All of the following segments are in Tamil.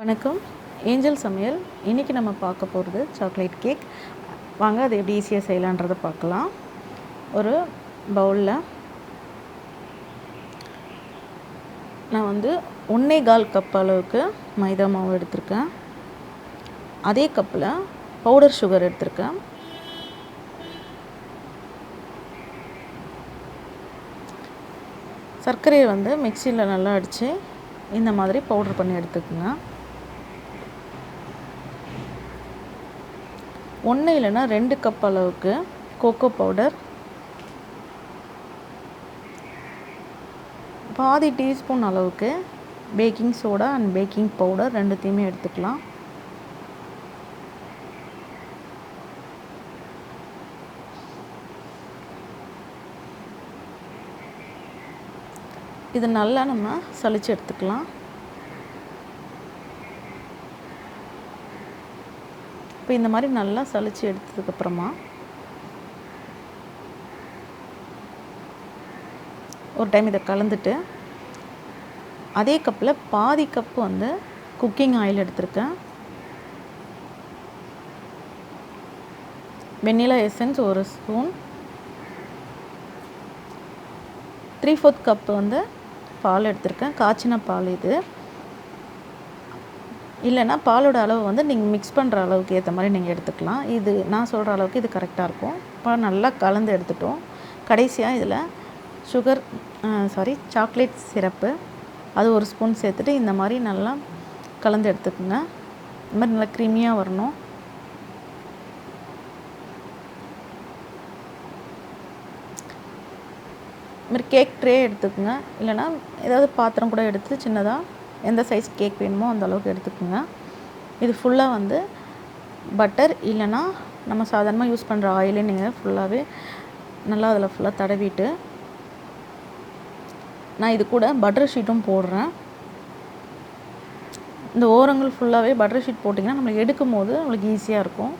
வணக்கம். ஏஞ்சல் சமையல். இன்றைக்கி நம்ம பார்க்க போகிறது சாக்லேட் கேக். வாங்க அதை எப்படி ஈஸியாக செய்யலான்றதை பார்க்கலாம். ஒரு பவுலில் நான் 1.25 கப் அளவுக்கு மைதா மாவு எடுத்திருக்கேன். அதே கப்பில் பவுடர் சுகர் எடுத்திருக்கேன். சர்க்கரையை மிக்சியில் நல்லா அடித்து இந்த மாதிரி பவுடர் பண்ணி எடுத்துக்கோங்க. 1 இல்லைன்னா 2 கப் அளவுக்கு கோகோ பவுடர், பாதி டீஸ்பூன் அளவுக்கு baking soda and baking powder ரெண்டுத்தையுமே எடுத்துக்கலாம். இது நல்லா நம்ம சலிச்சு எடுத்துக்கலாம். இப்போ இந்த மாதிரி நல்லா சலிச்சு எடுத்ததுக்கப்புறமா ஒரு டைம் இதை கலந்துட்டு அதே கப்பில் பாதி கப்பு குக்கிங் ஆயில் எடுத்திருக்கேன். வெண்ணிலா எசன்ஸ் 1 ஸ்பூன், 3/4 கப்பு பால் எடுத்திருக்கேன். காய்ச்சின பால் இது. இல்லைன்னா பாலோட அளவு நீங்கள் மிக்ஸ் பண்ணுற அளவுக்கு ஏற்ற மாதிரி நீங்கள் எடுத்துக்கலாம். இது நான் சொல்கிற அளவுக்கு இது கரெக்டாக இருக்கும். இப்போ நல்லா கலந்து எடுத்துட்டோம். கடைசியாக இதில் சாக்லேட் சிரப்பு அது 1 ஸ்பூன் சேர்த்துட்டு இந்த மாதிரி நல்லா கலந்து எடுத்துக்கோங்க. இந்த மாதிரி நல்லா க்ரீமியாக வரணும். இது மாதிரி கேக் ட்ரே எடுத்துக்கோங்க. இல்லைன்னா ஏதாவது பாத்திரம் கூட எடுத்து சின்னதாக எந்த சைஸ் கேக் வேணுமோ அந்த அளவுக்கு எடுத்துக்கோங்க. இது ஃபுல்லாக பட்டர் இல்லைன்னா நம்ம சாதாரணமாக யூஸ் பண்ணுற ஆயிலே நீங்கள் ஃபுல்லாகவே நல்லா அதில் ஃபுல்லாக தடவிட்டு, நான் இது கூட பட்டர் ஷீட்டும் போடுறேன். இந்த ஓரங்கள் ஃபுல்லாகவே பட்டர் ஷீட் போட்டிங்கன்னா நம்மளுக்கு எடுக்கும் போது நம்மளுக்கு ஈஸியாக இருக்கும்.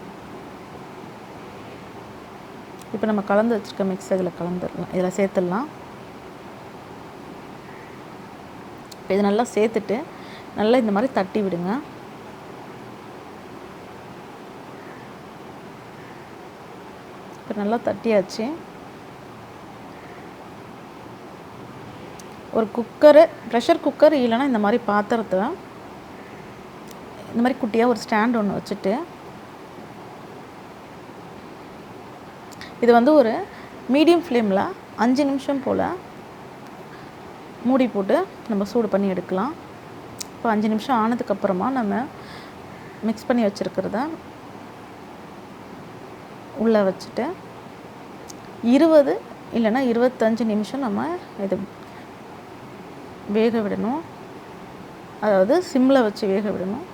இப்போ நம்ம கலந்து வச்சுருக்க மிக்ஸ் இதில் சேர்த்துடலாம். இப்போ இது நல்லா சேர்த்துட்டு நல்லா இந்த மாதிரி தட்டி விடுங்க. இப்போ நல்லா தட்டியாச்சு. ஒரு ப்ரெஷர் குக்கர் இல்லைன்னா இந்த மாதிரி பாத்திரத்தை இந்த மாதிரி குட்டியாக ஒரு ஸ்டாண்ட் ஒன்று வச்சுட்டு இது ஒரு மீடியம் ஃப்ளேமில் 5 நிமிஷம் போல் மூடி போட்டு நம்ம சூடு பண்ணி எடுக்கலாம். இப்போ 5 நிமிஷம் ஆனதுக்கப்புறமா நம்ம மிக்ஸ் பண்ணி வச்சுருக்கிறத உள்ளே வச்சுட்டு 20 இல்லைன்னா 25 நிமிஷம் நம்ம இது வேக விடணும். அதாவது சிம்மில் வச்சு வேக விடணும்.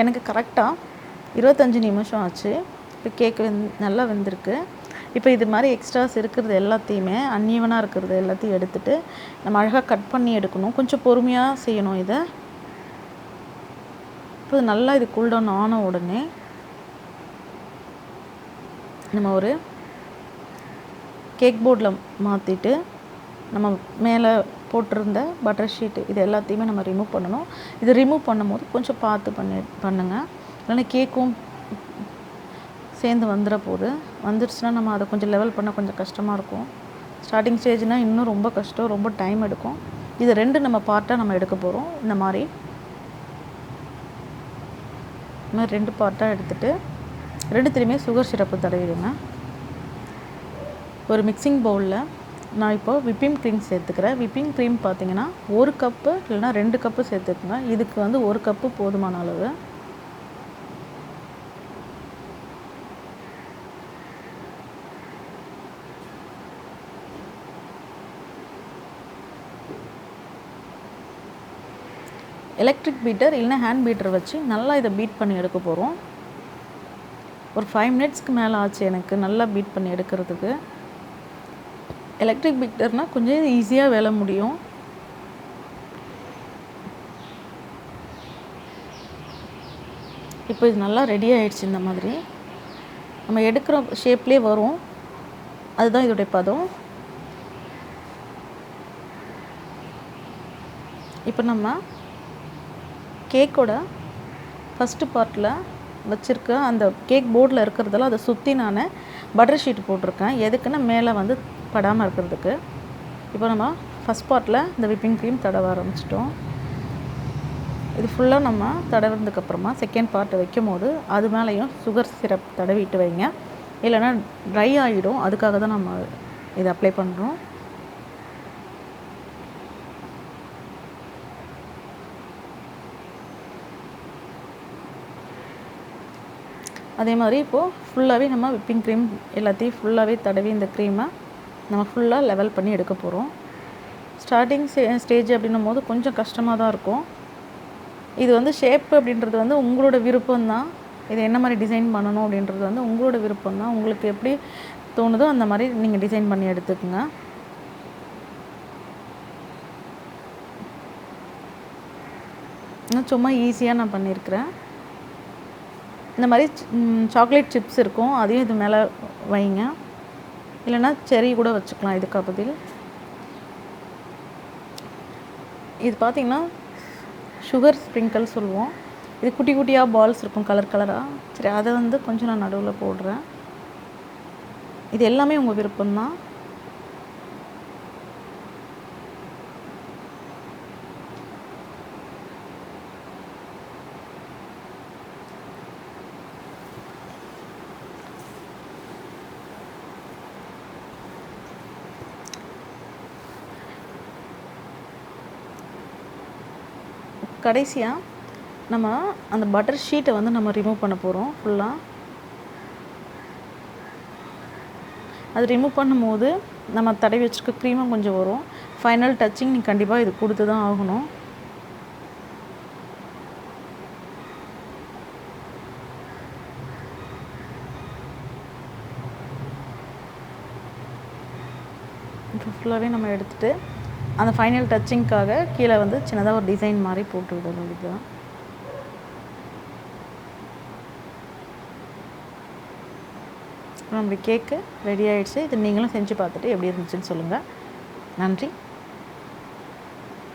எனக்கு கரெக்டாக 25 நிமிஷம் ஆச்சு. இப்போ கேக் நல்லா வெந்திருக்கு. இப்போ இது மாதிரி எக்ஸ்ட்ராஸ் இருக்கிறது எல்லாத்தையுமே அன்ஈவனாக இருக்கிறது எல்லாத்தையும் எடுத்துகிட்டு நம்ம அழகாக கட் பண்ணி எடுக்கணும். கொஞ்சம் பொறுமையாக செய்யணும் இதை. இப்போ நல்லா இது கூல்டவுன் ஆன உடனே நம்ம ஒரு கேக் போர்டில் மாற்றிட்டு நம்ம மேலே போட்டிருந்த பட்டர் ஷீட்டு இது எல்லாத்தையுமே நம்ம ரிமூவ் பண்ணணும். இது ரிமூவ் பண்ணும்போது கொஞ்சம் பார்த்து பண்ணுங்கள். இல்லைன்னா கேக்கும் சேர்ந்து வந்துடுச்சுன்னா நம்ம அதை கொஞ்சம் லெவல் பண்ண கொஞ்சம் கஷ்டமாக இருக்கும். ஸ்டார்டிங் ஸ்டேஜ்னால் இன்னும் ரொம்ப கஷ்டம், ரொம்ப டைம் எடுக்கும். இது 2 நம்ம பார்ட்டாக நம்ம எடுக்க போகிறோம். இந்த மாதிரி 2 பார்ட்டாக எடுத்துகிட்டு 2த்துலேயுமே சுகர் சிரப்பு தடவிடுங்க. ஒரு மிக்சிங் பவுலில் நான் இப்போ விப்பிங் க்ரீம் சேர்த்துக்கிறேன். விப்பிங் க்ரீம் பார்த்திங்கன்னா 1 கப்பு இல்லைன்னா 2 கப்பு சேர்த்துக்குங்க. இதுக்கு 1 கப்பு போதுமான அளவு. எலக்ட்ரிக் பீட்டர் இல்லைன்னா ஹேண்ட் பீட்டர் வச்சு நல்லா இதை பீட் பண்ணி எடுக்க போகிறோம். ஒரு 5 மினிட்ஸ்க்கு மேலே ஆச்சு எனக்கு நல்லா பீட் பண்ணி எடுக்கிறதுக்கு. எலக்ட்ரிக் பீட்டர்னால் கொஞ்சம் ஈஸியாக வேலை முடியும். இப்போ இது நல்லா ரெடி ஆகிடுச்சு. இந்த மாதிரி நம்ம எடுக்கிற ஷேப்லேயே வரும். அதுதான் இதோடைய பதம். இப்போ நம்ம கேக்கோட ஃபஸ்ட்டு பார்ட்டில் வச்சுருக்க அந்த கேக் போர்டில் இருக்கிறதெல்லாம் அதை சுற்றி நான் பட்டர் ஷீட் போட்டிருக்கேன். எதுக்குன்னா மேலே வந்து படாமல் இருக்கிறதுக்கு. இப்போ நம்ம ஃபஸ்ட் பார்ட்டில் இந்த விப்பிங் க்ரீம் தடவ ஆரம்பிச்சிட்டோம். இது ஃபுல்லாக நம்ம தடவினதுக்கப்புறமா செகண்ட் பார்ட்டை வைக்கும் போது அது மேலேயும் சுகர் சிரப் தடவிட்டு வைங்க. இல்லைன்னா ட்ரை ஆகிடும். அதுக்காக தான் நம்ம இதை அப்ளை பண்ணுறோம். அதே மாதிரி இப்போது ஃபுல்லாகவே நம்ம விப்பிங் க்ரீம் எல்லாத்தையும் ஃபுல்லாகவே தடவி இந்த க்ரீமை நம்ம ஃபுல்லாக லெவல் பண்ணி எடுக்க போகிறோம். ஸ்டார்டிங் ஸ்டேஜ் அப்படின்னும் போது கொஞ்சம் கஷ்டமாக தான் இருக்கும். இது வந்து ஷேப் அப்படின்றது வந்து உங்களோட விருப்பம்தான். இது என்ன மாதிரி டிசைன் பண்ணணும் அப்படின்றது வந்து உங்களோட விருப்பம்தான். உங்களுக்கு எப்படி தோணுதோ அந்த மாதிரி நீங்கள் டிசைன் பண்ணி எடுத்துக்கோங்க. இன்னும் சும்மா ஈஸியாக நான் பண்ணியிருக்கிறேன். இந்த மாதிரி சாக்லேட் சிப்ஸ் இருக்கும், அதையும் இது மேலே வைங்க. இல்லைன்னா செரி கூட வச்சுக்கலாம் இதுக்கு பதில். இது பார்த்திங்கன்னா சுகர் ஸ்ப்ரிங்கிள் சொல்லுவோம். இது குட்டி குட்டியாக பால்ஸ் இருக்கும் கலர் கலராக. சரி, அதை வந்து கொஞ்சம் நான் நடுவில் போடுறேன். இது எல்லாமே உங்கள் விருப்பம்தான். கடைசியாக நம்ம அந்த பட்டர் ஷீட்டை வந்து நம்ம ரிமூவ் பண்ண போகிறோம் ஃபுல்லாக. அது ரிமூவ் பண்ணும்போது நம்ம தடவி வச்சுருக்க க்ரீமும் கொஞ்சம் வரும். ஃபைனல் டச்சிங் நீங்கள் கண்டிப்பாக இது கொடுத்து தான் ஆகணும். இப்போ ஃபுல்லாகவே நம்ம எடுத்துகிட்டு அந்த ஃபைனல் டச்சிங்க்காக கீழே வந்து சின்னதாக ஒரு டிசைன் மாதிரி போட்டு விடணும். இதுதான் நம்மளுடைய கேக்கு ரெடி ஆகிடுச்சு. இது நீங்களும் செஞ்சு பார்த்துட்டு எப்படி இருந்துச்சுன்னு சொல்லுங்கள். நன்றி.